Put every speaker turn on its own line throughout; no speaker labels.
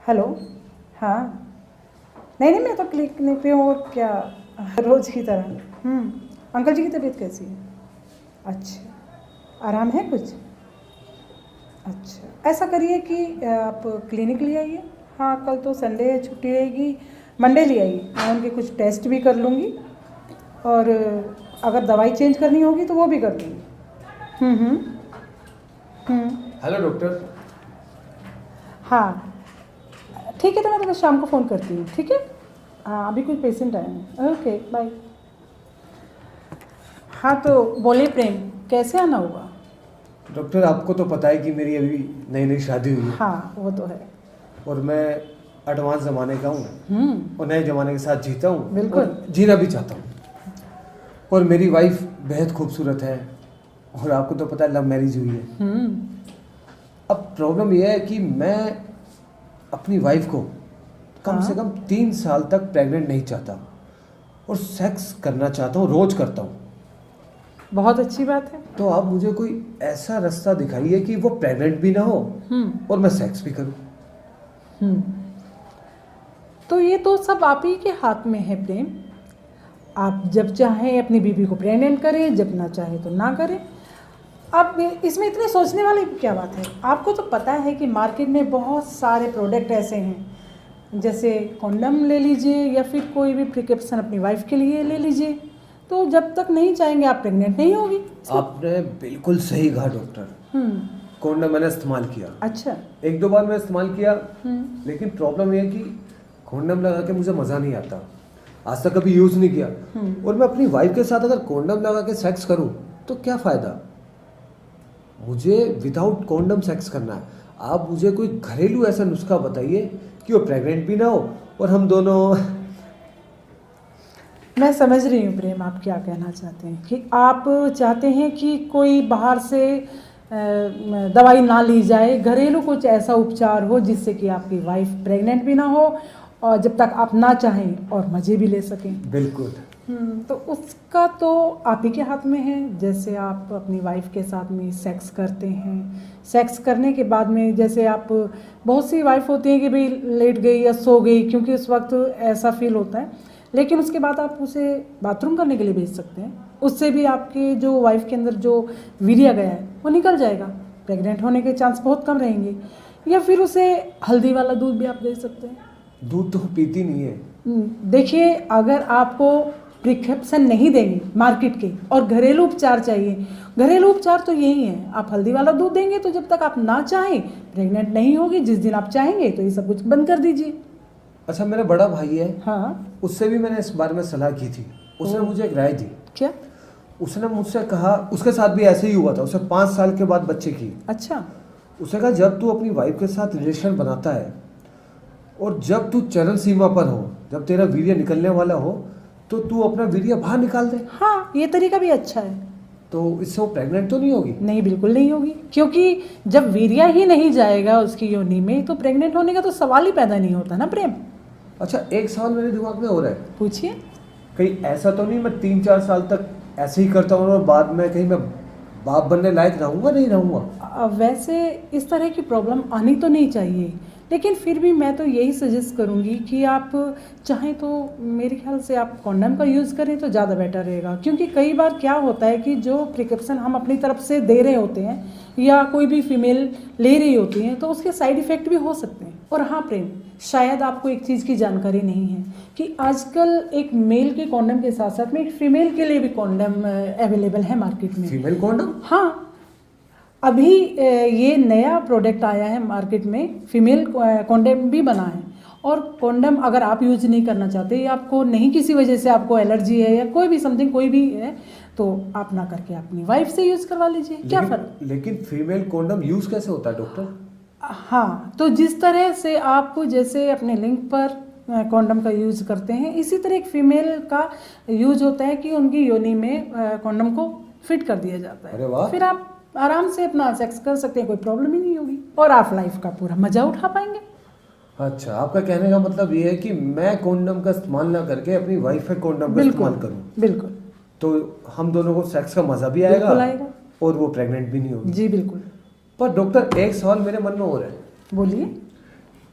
Hello. हाँ। नहीं नहीं, मैं तो क्लिनिक पे हूँ और क्या, रोज़ की तरह। अंकल जी की तबीयत कैसी है? अच्छा, आराम है कुछ? अच्छा, ऐसा करिए कि आप क्लिनिक ले आइए। हाँ, कल तो संडे है, छुट्टी रहेगी। मंडे ले आइए, मैं उनके कुछ टेस्ट भी कर लूँगी और अगर दवाई चेंज करनी होगी तो वो भी कर दूँगी। हम्म हम्म हम्म।
Hello doctor.
हाँ ठीक है, तो मैं तुम्हें शाम को फ़ोन करती हूँ, ठीक है? हाँ, अभी कुछ पेशेंट आए हैं। Okay bye. हाँ तो बोलिए प्रेम, कैसे आना होगा?
डॉक्टर आपको तो पता है कि मेरी अभी नई नई शादी हुई है
हाँ वो तो है।
और मैं एडवांस ज़माने का हूँ और नए ज़माने के साथ जीता हूँ
बिल्कुल।
और जीना भी चाहता हूँ। और मेरी वाइफ बेहद खूबसूरत है और आपको तो पता है लव मैरिज हुई है। अब प्रॉब्लम यह है कि मैं अपनी वाइफ को कम से
हाँ।
कम 3 साल तक प्रेग्नेंट नहीं चाहता और सेक्स करना चाहता हूँ, रोज़ करता हूँ।
बहुत अच्छी बात है।
तो आप मुझे कोई ऐसा रास्ता दिखाइए कि वो प्रेग्नेंट भी ना हो और मैं सेक्स भी करूं।
तो ये तो सब आप ही के हाथ में है प्रेम। आप जब चाहें अपनी बीवी को प्रेग्नेंट करें, जब ना चाहे तो ना करें। अब इसमें इतने सोचने वाली क्या बात है? आपको तो पता है कि मार्केट में बहुत सारे प्रोडक्ट ऐसे हैं, जैसे कॉन्डम ले लीजिए या फिर कोई भी प्रिकॉशन अपनी वाइफ के लिए ले लीजिए। तो जब तक नहीं चाहेंगे आप प्रेग्नेंट नहीं होगी।
आपने बिल्कुल सही कहा डॉक्टर। कॉन्डम मैंने इस्तेमाल किया।
अच्छा।
1-2 बार मैं इस्तेमाल किया, लेकिन प्रॉब्लम यह है कि कॉन्डम लगा के मुझे मज़ा नहीं आता। आज तक कभी यूज़ नहीं किया और मैं अपनी वाइफ के साथ अगर कॉन्डम लगा के सेक्स करूं तो क्या फ़ायदा? मुझे विदाउट कॉन्डम सेक्स करना है। आप मुझे कोई घरेलू ऐसा नुस्खा बताइए कि वो प्रेग्नेंट भी ना हो और हम दोनों।
मैं समझ रही हूँ प्रेम, आप क्या कहना चाहते हैं कि आप चाहते हैं कि कोई बाहर से दवाई ना ली जाए, घरेलू कुछ ऐसा उपचार हो जिससे कि आपकी वाइफ प्रेग्नेंट भी ना हो और जब तक आप ना चाहें और मज़े भी ले सकें।
बिल्कुल।
तो उसका तो आप ही के हाथ में है। जैसे आप अपनी वाइफ के साथ में सेक्स करते हैं, सेक्स करने के बाद में जैसे आप, बहुत सी वाइफ होती हैं कि भाई लेट गई या सो गई, क्योंकि उस वक्त ऐसा फील होता है, लेकिन उसके बाद आप उसे बाथरूम करने के लिए भेज सकते हैं। उससे भी आपके जो वाइफ के अंदर जो वीर्य गया है वो निकल जाएगा, प्रेग्नेंट होने के चांस बहुत कम रहेंगे। या फिर उसे हल्दी वाला दूध भी आप दे सकते हैं।
दूध तो पीती नहीं है।
देखिए, अगर आपको प्रिस्क्रिप्शन नहीं देंगे मार्केट के और घरेलू उपचार चाहिए, घरेलू उपचार तो यही है, आप हल्दी वाला दूध देंगे तो जब तक आप ना चाहें प्रेग्नेंट नहीं होगी। जिस दिन आप चाहेंगे तो ये सब कुछ बंद कर दीजिए।
अच्छा, मेरा बड़ा भाई है।
हाँ।
उससे भी मैंने इस बारे में सलाह की थी। उसने मुझे एक राय दी।
क्या?
उसने मुझसे कहा, उसके साथ भी ऐसे ही हुआ था, उसे 5 साल के बाद बच्चे की।
अच्छा।
उसने कहा जब तू अपनी वाइफ के साथ रिलेशन बनाता है और जब तू चरम सीमा पर हो, जब तेरा वीर्य निकलने वाला हो, तो तू अपना वीर्य बाहर निकाल दे।
हाँ, ये तरीका भी अच्छा है।
तो इससे वो प्रेग्नेंट तो नहीं होगी?
नहीं, बिल्कुल नहीं होगी, क्योंकि जब वीर्य ही नहीं जाएगा उसकी योनि में तो प्रेग्नेंट होने का तो सवाल ही पैदा नहीं होता ना प्रेम।
अच्छा, एक सवाल मेरे दिमाग में हो रहा है।
पूछिए।
कहीं ऐसा तो नहीं मैं 3-4 साल तक ऐसे ही करता हूँ और बाद में कहीं मैं बाप बनने लायक रहूँगा नहीं रहूँगा?
वैसे इस तरह की प्रॉब्लम आनी तो नहीं चाहिए, लेकिन फिर भी मैं तो यही सजेस्ट करूँगी कि आप चाहें तो मेरे ख्याल से आप कॉन्डम का यूज़ करें तो ज़्यादा बेटर रहेगा। क्योंकि कई बार क्या होता है कि जो प्रिकॉशन हम अपनी तरफ से दे रहे होते हैं या कोई भी फीमेल ले रही होती हैं तो उसके साइड इफ़ेक्ट भी हो सकते हैं। और हाँ प्रेम, शायद आपको एक चीज़ की जानकारी नहीं है कि आजकल एक मेल के कॉन्डम के साथ साथ में एक फीमेल के लिए भी कॉन्डम अवेलेबल है मार्केट में।
Female condom?
हाँ, अभी ये नया प्रोडक्ट आया है मार्केट में, फीमेल कॉन्डम भी बना है। और कॉन्डम अगर आप यूज नहीं करना चाहते या आपको नहीं, किसी वजह से आपको एलर्जी है या कोई भी समथिंग कोई भी है, तो आप ना करके अपनी वाइफ से यूज़ करवा लीजिए। क्या फ़र्क?
लेकिन फीमेल कॉन्डम यूज़ कैसे होता है डॉक्टर?
हाँ, तो जिस तरह से आप जैसे अपने लिंक पर कॉन्डम का यूज़ करते हैं, इसी तरह एक फीमेल का यूज होता है कि उनकी योनि में कॉन्डम को फिट कर दिया जाता है।
अरे वाह।
फिर आप आराम से अपना सेक्स कर सकते हैं, कोई प्रॉब्लम ही नहीं होगी और आप लाइफ का पूरा मजा उठा पाएंगे।
अच्छा, आपका कहने का मतलब ये है कि मैं कॉन्डम का इस्तेमाल ना करके अपनी वाइफ का कॉन्डम का इस्तेमाल करूं?
बिल्कुल।
तो हम दोनों को सेक्स का मजा भी आएगा और वो प्रेग्नेंट भी नहीं होगी।
जी बिल्कुल।
पर डॉक्टर, एक सवाल मेरे मन में हो रहा है।
बोलिए।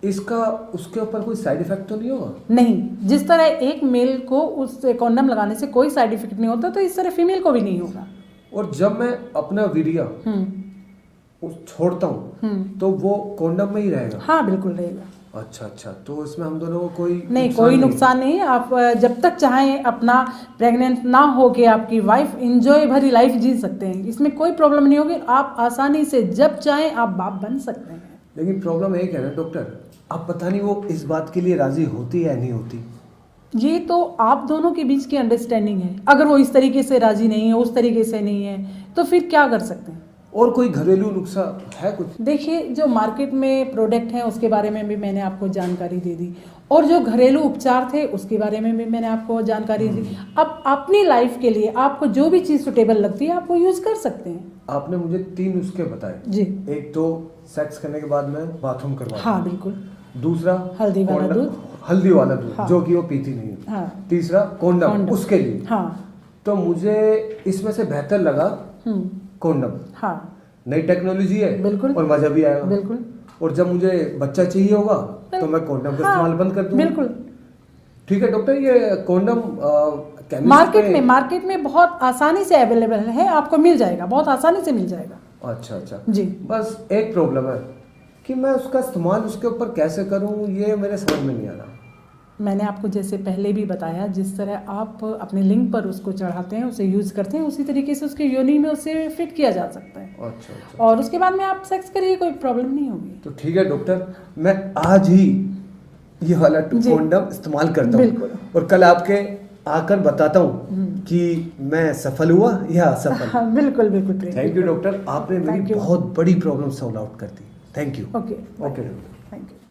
इसका उसके ऊपर कोई साइड इफेक्ट तो नहीं होगा?
नहीं, जिस तरह एक मेल को उस कॉन्डम लगाने से कोई साइड इफेक्ट नहीं होता, तो इस तरह फीमेल को भी नहीं होगा।
और जब मैं अपना वीर्य छोड़ता हूँ तो वो कॉन्डम में ही रहेगा?
हाँ बिल्कुल रहेगा।
अच्छा, तो इसमें हम दोनों को कोई
नहीं, कोई नुकसान नहीं है। आप जब तक चाहें अपना प्रेग्नेंट ना हो के आपकी वाइफ इंजॉय भरी लाइफ जी सकते हैं, इसमें कोई प्रॉब्लम नहीं होगी। आप आसानी से जब चाहें आप बाप बन सकते हैं।
लेकिन प्रॉब्लम एक है ना डॉक्टर, अब पता नहीं वो इस बात के लिए राजी होती है या नहीं होती।
ये तो आप दोनों के बीच की अंडरस्टैंडिंग है। अगर वो इस तरीके से राजी नहीं है, उस तरीके से नहीं है, तो फिर क्या कर सकते हैं।
और कोई घरेलू नुस्खा है कुछ?
देखिए, जो मार्केट में प्रोडक्ट हैं उसके बारे में भी मैंने आपको जानकारी दे दी, और जो घरेलू उपचार थे उसके बारे में भी मैंने आपको जानकारी दी। अब अपनी लाइफ के लिए आपको जो भी चीज़ सुटेबल लगती है आप वो यूज़ कर सकते हैं।
आपने मुझे 3 नुस्खे बताए
जी।
एक तो सेक्स करने के बाद में बाथरूम करवा,
हाँ बिल्कुल।
दूसरा
हल्दी वाला दूध,
हाँ। जो कि वो पीती नहीं है,
हाँ।
तीसरा कॉन्डम उसके लिए,
हाँ।
तो मुझे इसमें से बेहतर लगा कॉन्डम।
हाँ,
नई टेक्नोलॉजी है
बिल्कुल,
और मजा भी आएगा
बिल्कुल। और
जब मुझे बच्चा चाहिए होगा तो मैं कॉन्डम का इस्तेमाल बंद कर दूंगा।
बिल्कुल
ठीक है डॉक्टर, ये कॉन्डम
मार्केट में बहुत आसानी से अवेलेबल है, आपको मिल जाएगा, बहुत आसानी से मिल जाएगा।
अच्छा
जी।
बस एक प्रॉब्लम है कि मैं उसका इस्तेमाल उसके ऊपर कैसे करूं, ये मेरे समझ में नहीं आ रहा।
मैंने आपको जैसे पहले भी बताया, जिस तरह आप अपने लिंग पर उसको चढ़ाते हैं, उसे यूज़ करते हैं, उसी तरीके से उसके योनि में उसे फिट किया जा सकता है।
अच्छा।
और उसके बाद में आप सेक्स करिए, कोई प्रॉब्लम नहीं होगी।
तो ठीक है डॉक्टर, मैं आज ही ये वाला कॉन्डम इस्तेमाल करता हूँ और कल आपके आकर बताता हूँ कि मैं सफल हुआ या असफल।
हाँ, बिल्कुल बिल्कुल।
थैंक यू डॉक्टर, आपने मेरी बहुत बड़ी प्रॉब्लम सॉल्व आउट कर दी। Thank you.
Okay
doctor.
Thank you.